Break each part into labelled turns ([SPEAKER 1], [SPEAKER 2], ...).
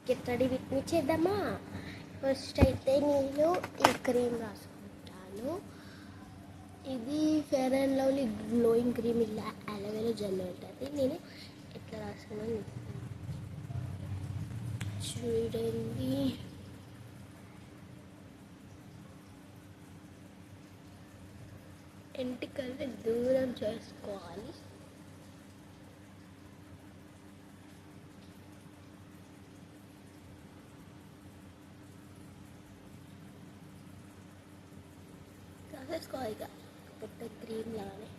[SPEAKER 1] Get ready with me చేద్దామా. First అయితే నేను ఈ క్రీమ్ రాసుకుంటాను. ఇది fair and lovely glowing cream, ఇలా అలోవెరా జెల్ ఉంటుంది. నేను ఎట్లా రాసుకున్నాను చూడండి. ఎంటికల్ని దూరం చేసుకోవాలి. రాసేసుకోవాలి ఇక పెద్ద క్రీమ్ లాగానే.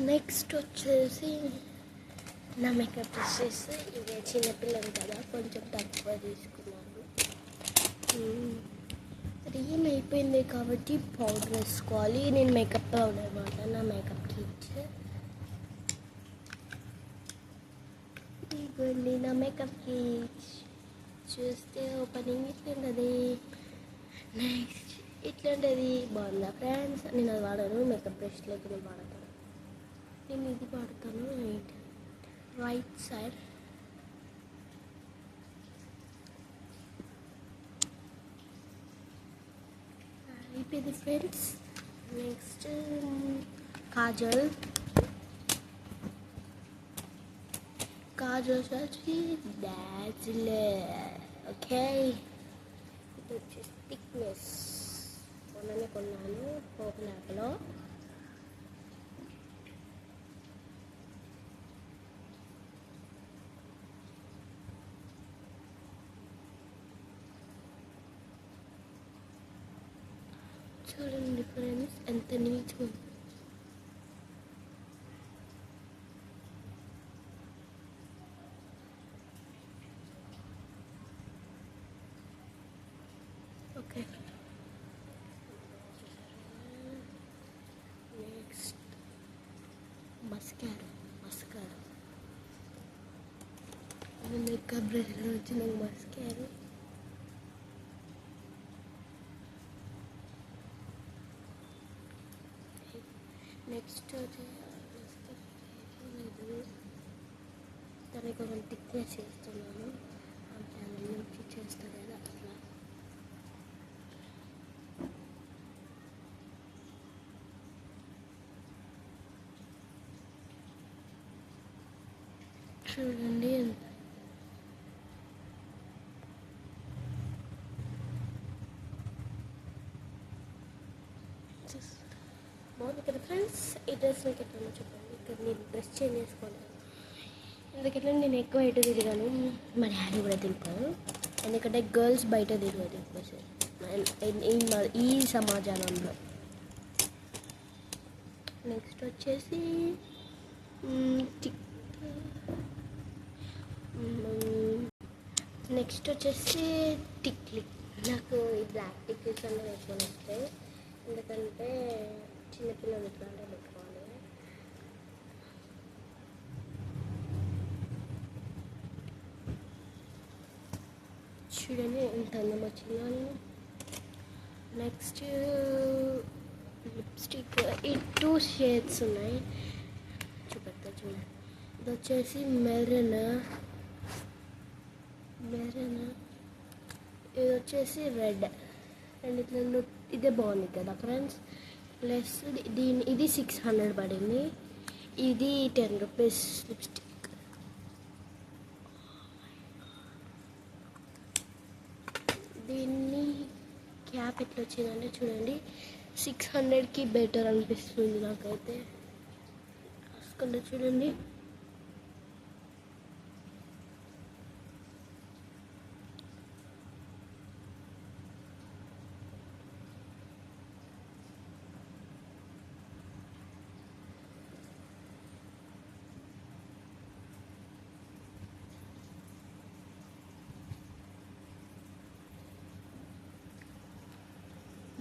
[SPEAKER 1] నెక్స్ట్ వచ్చేసి నా మేకప్ డ్రెస్సెస్. ఇవి చిన్నపిల్లలు కదా, కొంచెం తక్కువ తీసుకున్నాను. క్రీమ్ అయిపోయింది కాబట్టి పౌడర్ వేసుకోవాలి. నేను మేకప్ పౌడర్ మాట, నా మేకప్ కిట్. ఇదిగోండి నా మేకప్ కిట్. చూస్తే ఓపెనింగ్ ఇట్లుంటుంది. నెక్స్ట్ ఇట్లుంటుంది. బాగుందా ఫ్రెండ్స్? నేను అది వాడను, మేకప్ బ్రష్ లేకుండా వాడతాను. నేను ఇది వాడతాను. రైట్ సైడ్ అయిపోయింది ఫ్రెండ్స్. నెక్స్ట్ కాజల్ వచ్చి డార్జిలింగ్. ఓకే, ఇది వచ్చేసి థిక్నెస్. మొన్ననే కొన్నాను ఓపెన్ యాప్లో. చూడండి ఫ్రెండ్స్ ఎంత నీట్గా ఉంది. Okay, next mascara. Makeup brush వచ్చి నాకు మస్కారా. నెక్స్ట్ దాన్ని కొంచెం థిక్నెస్ చేస్తున్నాను. ఛానల్ నుంచి చేస్తాను కదా అట్లా. చూడండి బాగుంది కదా ఫ్రెండ్స్. ఈ డ్రెస్ మీకు ఎట్లా చెప్పండి. ఇక్కడ నేను డ్రెస్ చేంజ్ చేసుకున్నాను. ఎందుకంటే నేను ఎక్కువ బయట తిరిగాను, మా డాడీ కూడా తింటాను. ఎందుకంటే గర్ల్స్ బయట తిరగదు ఈ సమాజంలో. నెక్స్ట్ వచ్చేసి టిక్లీ. నాకు ఈ బ్లాక్ టిక్లీస్ అన్నీ ఎక్కువ వస్తాయి. ఎందుకంటే చిన్నపిల్లలు ఇట్లాంటి పెట్టుకోవాలి. చూడండి ఎంత అందం వచ్చిందో. Next lipstick. ఈ 2 షేడ్స్ ఉన్నాయి, చూపెడతా చూడండి. ఇది వచ్చేసి మెరూన్, ఇది వచ్చేసి రెడ్. రెండిట్లో ఇదే బాగుంది కదా ఫ్రెండ్స్. ప్లస్ ఇది 600 పడింది. ఇది 10 రూపీస్ లిప్స్టిక్. దీన్ని క్యాప్ ఎట్లా వచ్చిందంటే చూడండి, 600కి బెటర్ అనిపిస్తుంది నాకైతే. రాసుకుంటే చూడండి.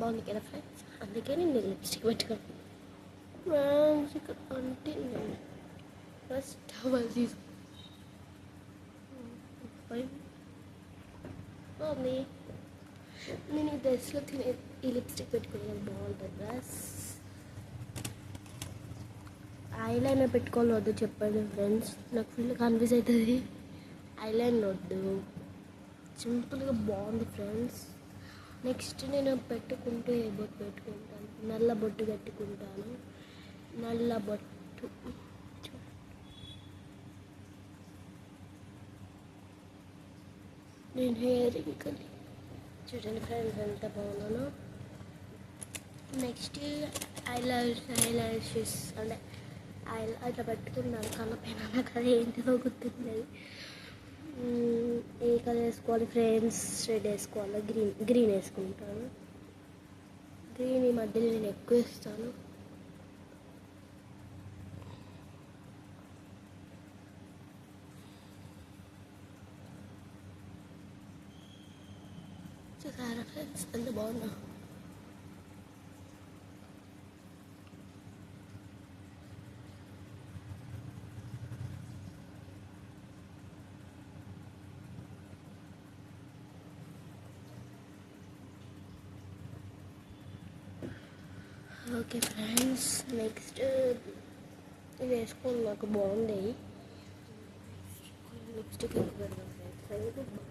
[SPEAKER 1] బాగుంది కదా ఫ్రెండ్స్, అందుకే నేను లిప్స్టిక్ పెట్టుకున్నాను ఫ్రెండ్స్. ఇక్కడ అంటే నేను ఫస్ట్ టవల్ తీసుకుని బాగుంది. నేను ఈ డ్రెస్లో ఈ లిప్స్టిక్ పెట్టుకున్నాను, బాగుంటుంది డ్రెస్. ఐలైనర్ పెట్టుకోవాలి వద్దు చెప్పండి ఫ్రెండ్స్, నాకు ఫుల్ కన్ఫ్యూజ్ అవుతుంది. ఐలైనర్ వద్దు, సింపుల్గా బాగుంది ఫ్రెండ్స్. నెక్స్ట్ నేను పెట్టుకుంటే ఏ బొట్టు పెట్టుకుంటాను, నల్ల బొట్టు పెట్టుకుంటాను. నల్ల బొట్టు నేను హెయిర్ ఇంకా చూడండి ఫ్రెండ్స్ ఎంత బాగున్నాను. నెక్స్ట్ ఐలాషెస్ అంటే అట్లా పెట్టుకున్నాను, కళ్ళపైన నాకు అది ఏంటిదో గుర్తులేదు. ఏ కలర్ వేసుకోవాలి ఫ్రెండ్స్, రెడ్ వేసుకోవాలి, గ్రీన్ వేసుకుంటాను. గ్రీన్ ఈ మధ్యలో నేను ఎక్కువ వేస్తాను. చూసారా ఫ్రెండ్స్ ఎంత బాగున్నా. ఓకే ఫ్రెండ్స్, నెక్స్ట్ ఇది వేసుకొని నాకు బాగుంది. నెక్స్ట్ కేక్ పెడదాం ఫ్రెండ్స్.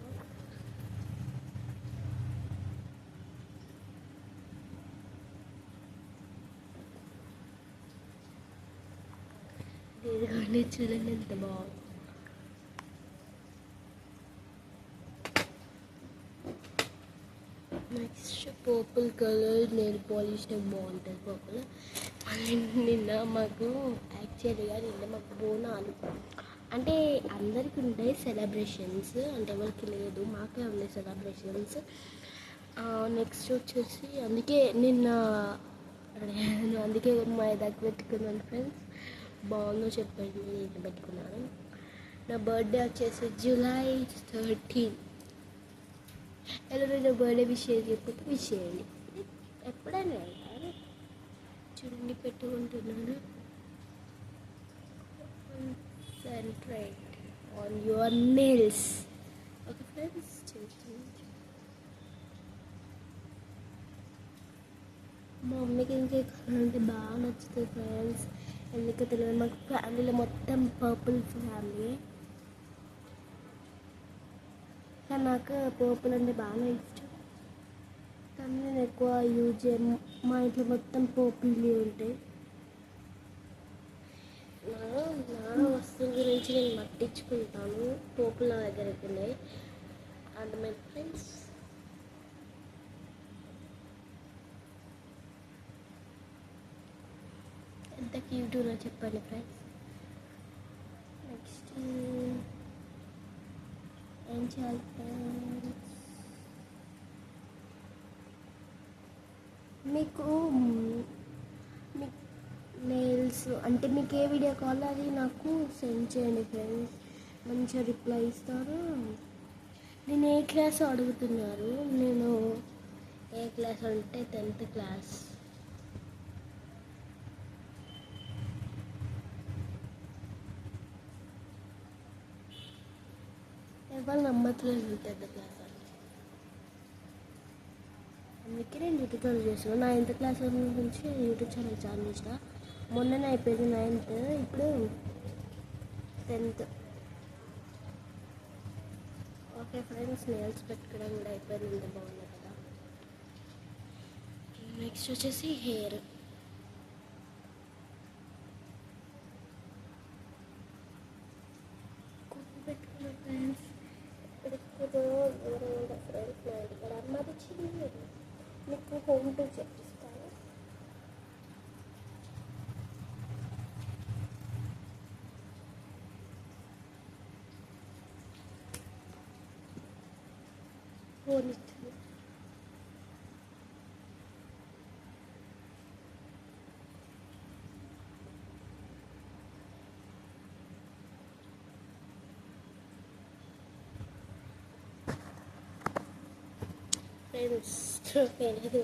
[SPEAKER 1] ఇదిగోండి చూడండి ఎంత బాగుంది. Next purple colour nail polish బాగుంటుంది పర్పుల్. మళ్ళీ నిన్న మాకు బోనాలు అంటే అందరికీ ఉంటాయి సెలబ్రేషన్స్, అంటే ఎవరికి లేదు, మాకే ఉన్నాయి సెలబ్రేషన్స్. నెక్స్ట్ వచ్చేసి అందుకే నిన్న అందుకే మా దగ్గర పెట్టుకున్నాను ఫ్రెండ్స్. బాగుందో చెప్పండి, నేను పెట్టుకున్నాను. నా బర్త్డే వచ్చేసి జూలై 13. ఎవరైనా బర్త్డే విష్ చెప్పితే విష్ చేయండి, ఎప్పుడైనా చూడండి పెట్టుకుంటున్నాను. Concentrate on your nails. Okay friends, మా మమ్మీకి ఇంకా అంటే బాగా నచ్చుతుంది ఫ్రెండ్స్, ఎందుకో తెలియదు. మాకు ఫ్యామిలీలో మొత్తం పర్పుల్ ఫ్యామిలీ, కానీ నాకు పర్పుల్ అంటే బాగా ఇష్టం. కానీ నేను ఎక్కువ యూజ్ చేయను, మా ఇంట్లో మొత్తం పర్పుల్ ఉంటాయి. నా వస్తువుల గురించి నేను పట్టించుకుంటాను, పర్పుల్ నా దగ్గరికి ఉన్నాయి. అర్థమైంది ఫ్రెండ్స్. ఎంత క్యూట్గా చెప్పండి ఫ్రెండ్స్. నెక్స్ట్ ఏం చేయాలి ఫ్రెండ్స్, మీకు మెయిల్స్ అంటే మీకు ఏ వీడియో కావాలో అది నాకు సెండ్ చేయండి ఫ్రెండ్స్, మంచిగా రిప్లై ఇస్తారు. నేను ఏ క్లాస్ అడుగుతున్నారు, నేను ఏ క్లాస్ అంటే 10th క్లాస్. ఎవరు నమ్మట్లేదు 10th క్లాస్ అని, అందుకే నేను యూట్యూబ్ ఛానల్ చేస్తున్నాను. 9th క్లాస్ నుంచి యూట్యూబ్ ఛానల్ ఛానల్ చేసిన, మొన్ననే అయిపోయింది 9th, ఇప్పుడు 10th. ఓకే ఫ్రెండ్స్, నెయిల్స్ పెట్టుకోవడం కూడా అయిపోయింది, ఎంత బాగుంది కదా. నెక్స్ట్ వచ్చేసి హెయిర్. పెట్టుకున్న ఫ్రెండ్స్ ఎవరైనా ఫ్రెండ్స్ నా ఇక్కడ అమ్మది చిన్న మీకు హోమ్ టూర్ చెప్పిస్తాను. ఫోన్ ఇస్తుంది. ఫ్రెండ్స్ తెలియదు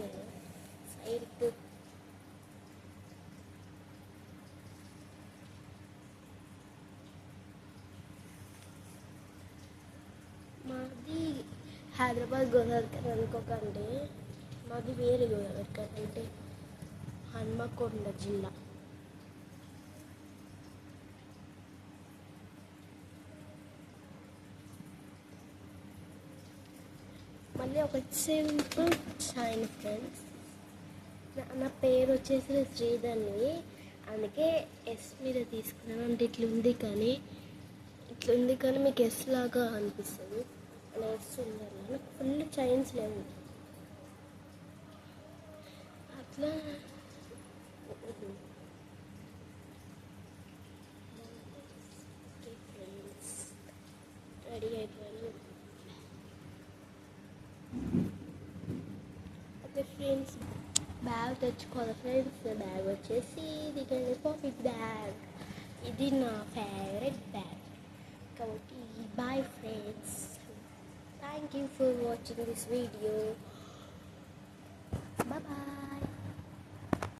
[SPEAKER 1] ఎయిత్. మాది హైదరాబాద్ గోదావరిఖని అనుకోకండి, మాది వేరే గోదావరిఖని, అంటే హన్మకొండ జిల్లా. మళ్ళీ ఒక సింపుల్ షైన్ ఫ్రెండ్స్. నా పేరు వచ్చేసి శ్రీధర్ని, అందుకే ఎస్ మీద తీసుకున్నాను. అంటే ఇట్లుంది కానీ మీకు ఎస్ లాగా అనిపిస్తుంది. అలా ఎస్ ఉండాలి, నాకు ఫుల్ చైన్స్ లేవు అట్లా. రెడీ అయిపోయాను. ఓకే ఫ్రెండ్స్, బ్యాగ్ తెచ్చుకోవాలి ఫ్రెండ్స్. బ్యాగ్ వచ్చేసి ఇది పాకెట్ బ్యాగ్. ఇది నా ఫేవరెట్ బ్యాగ్ కాబట్టి. Bye friends, thank you for watching this video. Bye.